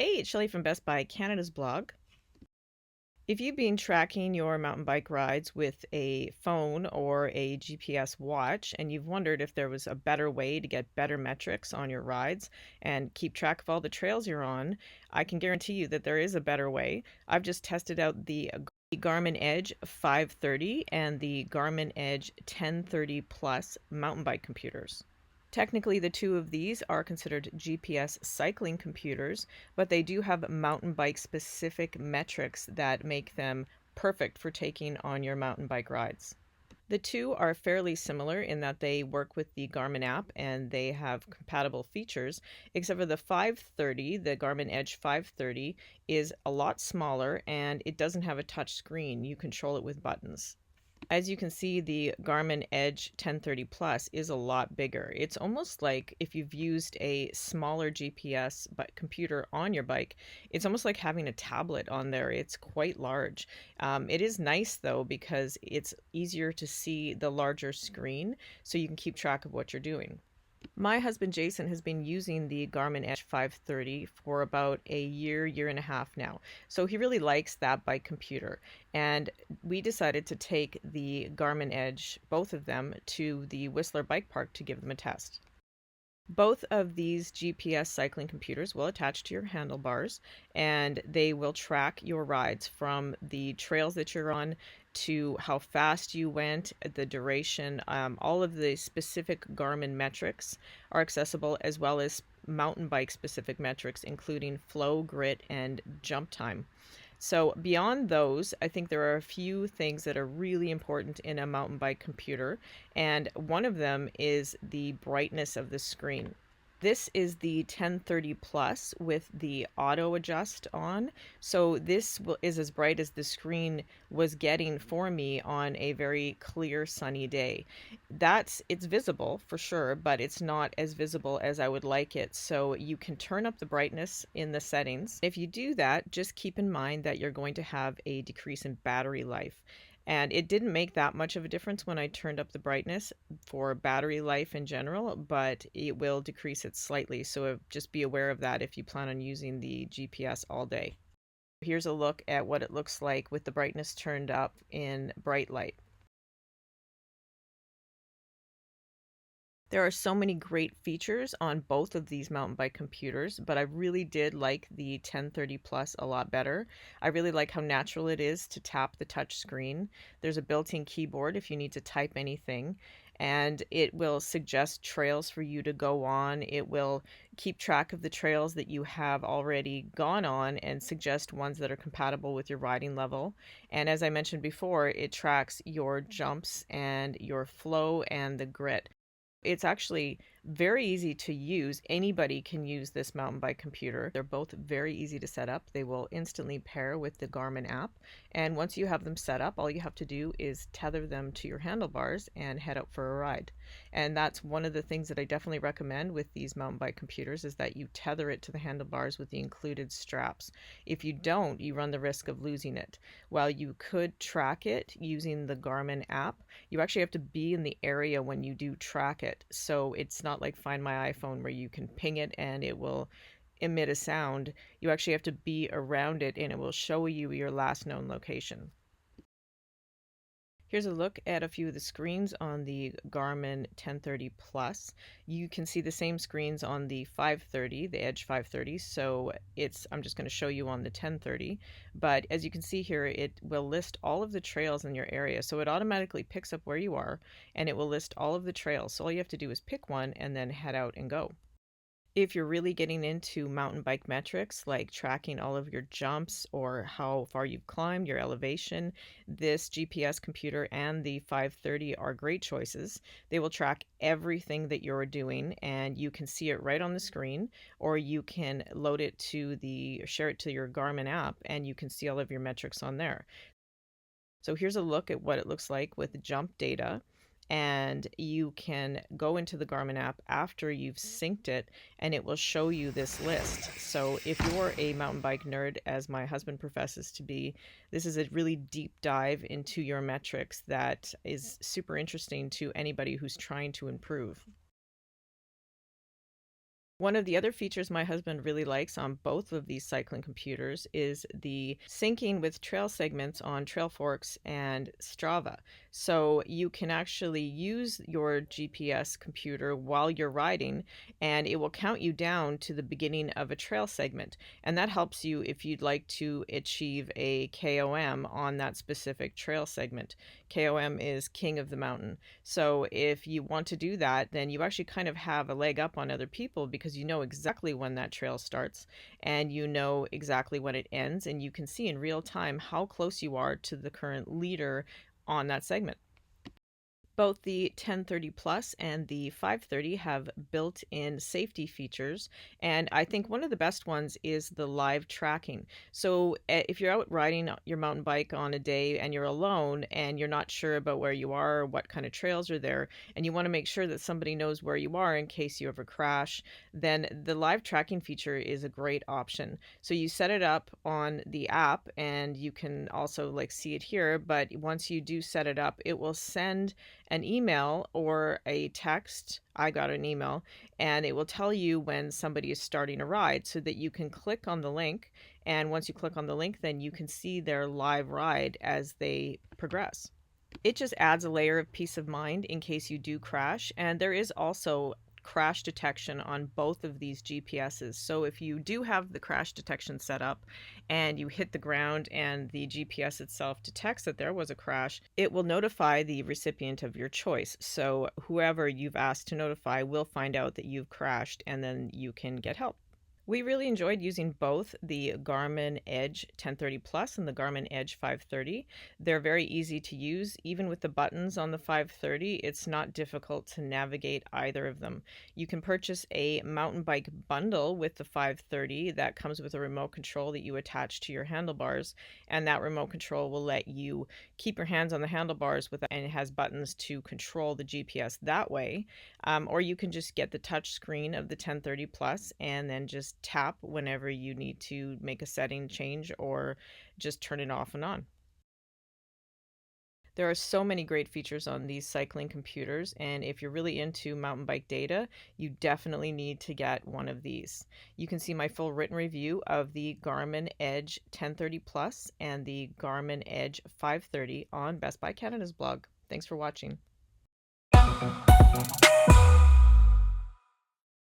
Hey, it's Shelley from Best Buy Canada's blog. If you've been tracking your mountain bike rides with a phone or a GPS watch and you've wondered if there was a better way to get better metrics on your rides and keep track of all the trails you're on, I can guarantee you that there is a better way. I've just tested out the Garmin Edge 530 and the Garmin Edge 1030 Plus mountain bike computers. Technically, the two of these are considered GPS cycling computers, but they do have mountain bike specific metrics that make them perfect for taking on your mountain bike rides. The two are fairly similar in that they work with the Garmin app and they have compatible features, except for the 530, the Garmin Edge 530, is a lot smaller and it doesn't have a touch screen. You control it with buttons. As you can see, the Garmin Edge 1030 Plus is a lot bigger. It's almost like if you've used a smaller GPS computer on your bike, it's almost like having a tablet on there. It's quite large. It is nice though because it's easier to see the larger screen so you can keep track of what you're doing. My husband Jason has been using the Garmin Edge 530 for about a year and a half now. So he really likes that bike computer. And we decided to take the Garmin Edge, both of them, to the Whistler Bike Park to give them a test. Both of these GPS cycling computers will attach to your handlebars and they will track your rides from the trails that you're on to how fast you went, the duration, all of the specific Garmin metrics are accessible as well as mountain bike specific metrics, including flow, grit, and jump time. So beyond those, I think there are a few things that are really important in a mountain bike computer, and one of them is the brightness of the screen. This is the 1030 Plus with the auto adjust on. So this is as bright as the screen was getting for me on a very clear sunny day. It's visible for sure, but it's not as visible as I would like it. So you can turn up the brightness in the settings. If you do that, just keep in mind that you're going to have a decrease in battery life. And it didn't make that much of a difference when I turned up the brightness for battery life in general, but it will decrease it slightly. So just be aware of that if you plan on using the GPS all day. Here's a look at what it looks like with the brightness turned up in bright light. There are so many great features on both of these mountain bike computers, but I really did like the 1030 Plus a lot better. I really like how natural it is to tap the touch screen. There's a built-in keyboard if you need to type anything, and it will suggest trails for you to go on. It will keep track of the trails that you have already gone on and suggest ones that are compatible with your riding level. And as I mentioned before, it tracks your jumps and your flow and the grit. It's actually very easy to use. Anybody can use this mountain bike computer. They're both very easy to set up. They will instantly pair with the Garmin app. And once you have them set up, all you have to do is tether them to your handlebars and head out for a ride. And that's one of the things that I definitely recommend with these mountain bike computers is that you tether it to the handlebars with the included straps. If you don't, you run the risk of losing it. While you could track it using the Garmin app, you actually have to be in the area when you do track it. So it's not like Find My iPhone where you can ping it and it will emit a sound. You actually have to be around it and it will show you your last known location. Here's a look at a few of the screens on the Garmin 1030 Plus. You can see the same screens on the 530, the Edge 530. So I'm just going to show you on the 1030. But as you can see here, it will list all of the trails in your area. So it automatically picks up where you are and it will list all of the trails. So all you have to do is pick one and then head out and go. If you're really getting into mountain bike metrics, like tracking all of your jumps or how far you've climbed, your elevation, this GPS computer and the 530 are great choices. They will track everything that you're doing and you can see it right on the screen, or you can share it to your Garmin app and you can see all of your metrics on there. So here's a look at what it looks like with jump data. And you can go into the Garmin app after you've synced it and it will show you this list. So if you're a mountain bike nerd, as my husband professes to be, this is a really deep dive into your metrics that is super interesting to anybody who's trying to improve. One of the other features my husband really likes on both of these cycling computers is the syncing with trail segments on Trailforks and Strava. So you can actually use your GPS computer while you're riding, and it will count you down to the beginning of a trail segment. And that helps you if you'd like to achieve a KOM on that specific trail segment. KOM is King of the Mountain. So if you want to do that, then you actually kind of have a leg up on other people because you know exactly when that trail starts and you know exactly when it ends, and you can see in real time how close you are to the current leader on that segment. Both the 1030 Plus and the 530 have built-in safety features, and I think one of the best ones is the live tracking. So if you're out riding your mountain bike on a day and you're alone and you're not sure about where you are or what kind of trails are there, and you want to make sure that somebody knows where you are in case you ever crash, then the live tracking feature is a great option. So you set it up on the app, and you can also like see it here, but once you do set it up, it will send an email or a text. I got an email, and it will tell you when somebody is starting a ride so that you can click on the link. And once you click on the link, then you can see their live ride as they progress. It just adds a layer of peace of mind in case you do crash. And there is also crash detection on both of these GPSs. So if you do have the crash detection set up and you hit the ground and the GPS itself detects that there was a crash, it will notify the recipient of your choice. So whoever you've asked to notify will find out that you've crashed, and then you can get help. We really enjoyed using both the Garmin Edge 1030 Plus and the Garmin Edge 530. They're very easy to use. Even with the buttons on the 530, it's not difficult to navigate either of them. You can purchase a mountain bike bundle with the 530 that comes with a remote control that you attach to your handlebars, and that remote control will let you keep your hands on the handlebars and it has buttons to control the GPS that way. Or you can just get the touch screen of the 1030 Plus and then just tap whenever you need to make a setting change or just turn it off and on. There are so many great features on these cycling computers, and if you're really into mountain bike data, you definitely need to get one of these. You can see my full written review of the Garmin Edge 1030 Plus and the Garmin Edge 530 on Best Buy Canada's blog. Thanks for watching.